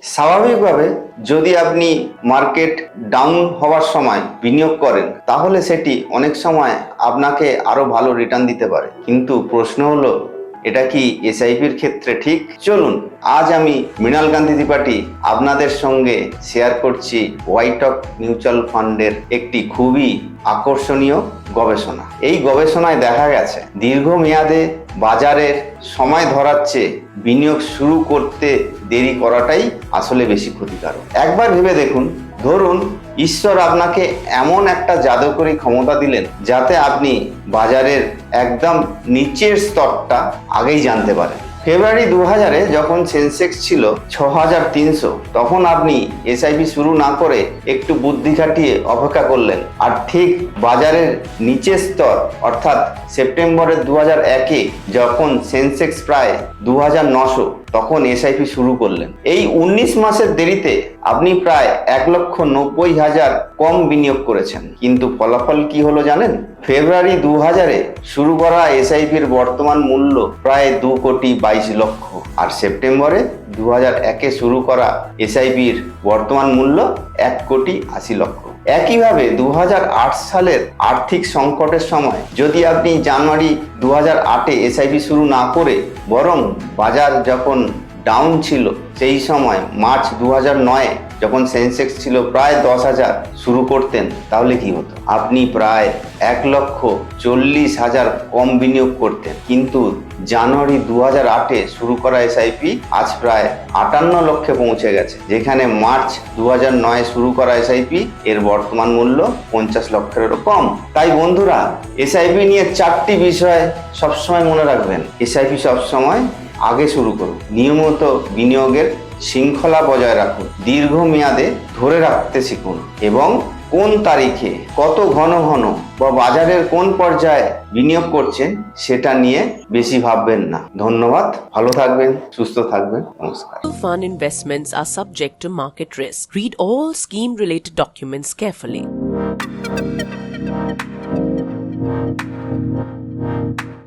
স্বাভাবিকভাবে যদি আপনি মার্কেট ডাউন হওয়ার সময় বিনিয়োগ করেন তাহলে সেটি অনেক সময় আপনাকে আরো ভালো রিটার্ন দিতে পারে, কিন্তু প্রশ্ন হলো এটা কি এসআইপির ক্ষেত্রে ঠিক? চলুন আজ আমি মৃণাল কান্তি ত্রিপাঠী আপনাদের সঙ্গে শেয়ার করছি ওয়াইটক মিউচুয়াল ফান্ডের একটি খুবই আকর্ষণীয় গবেষণা। এই গবেষণায় দেখা গেছে দীর্ঘমেয়াদে বাজারের সময় ধরার চেয়ে বিনিয়োগ শুরু করতে দেরি করাটাই আসলে বেশি ক্ষতিকারক। একবার ভেবে দেখুন, ধরুন ঈশ্বর আপনাকে এমন একটা জাদুকরী ক্ষমতা দিলেন যাতে আপনি বাজারের একদম নিচের স্তরটা আগেই জানতে পারেন। ফেব্রুয়ারি 2000-এ যখন সেন্সেক্স ছিল 6300, তখন আপনি এসআইপি শুরু না করে একটু বুদ্ধি খাটিয়ে অপেক্ষা করলেন, আর ঠিক বাজারের নিচের স্তর অর্থাৎ সেপ্টেম্বরের 2001-এ যখন সেন্সেক্স প্রায় 2900, তখন এসআইপি শুরু করলেন। এই 19 মাসের দেরিতে আপনি প্রায় 1,90,000 কম বিনিয়োগ করেছেন, কিন্তু ফলাফল কি হলো জানেন? ফেব্রুয়ারি 2000-এ শুরু করা এসআইপির বর্তমান মূল্য প্রায় 2,22,00,000, আর সেপ্টেম্বরে 2001-এ শুরু করা এসআইপির বর্তমান মূল্য 1,80,00,000। একইভাবে 2008 সালের আর্থিক সংকটের সময় যদি আপনি জানুয়ারি 2008-এ এসআইপি শুরু না করে বরং বাজার যখন ডাউন ছিল সেই সময় মার্চ 2009-এ যখন সেন্সেক্স ছিল প্রায় 10,000 শুরু করতেন, তাহলে কি হতো? আপনি প্রায় 1,40,000 কম বিনিয়োগ করতেন, কিন্তু জানুয়ারি 2008-এ শুরু করা এসআইপি আজ প্রায় 58 লক্ষে পৌঁছে গেছে, যেখানে মার্চ 2009-এ শুরু করা এসআইপি এর বর্তমান মূল্য 50 লক্ষেরও কম। তাই বন্ধুরা, এসআইপি নিয়ে 4টি বিষয় সবসময় মনে রাখবেন। এসআইপি সবসময় আগে শুরু করুন, নিয়মিত বিনিয়োগের শৃঙ্খলা বজায় রাখুন, দীর্ঘমেয়াদে ধরে রাখতে শিখুন, এবং কোন তারিখে কত ঘন ঘন বা বাজারের কোন পর্যায়ে বিনিয়োগ করছেন সেটা নিয়ে বেশি ভাববেন না। ধন্যবাদ, ভালো থাকবেন, সুস্থ থাকবেন, নমস্কার। Fund investments are subject to market risk. Read all scheme-related documents carefully.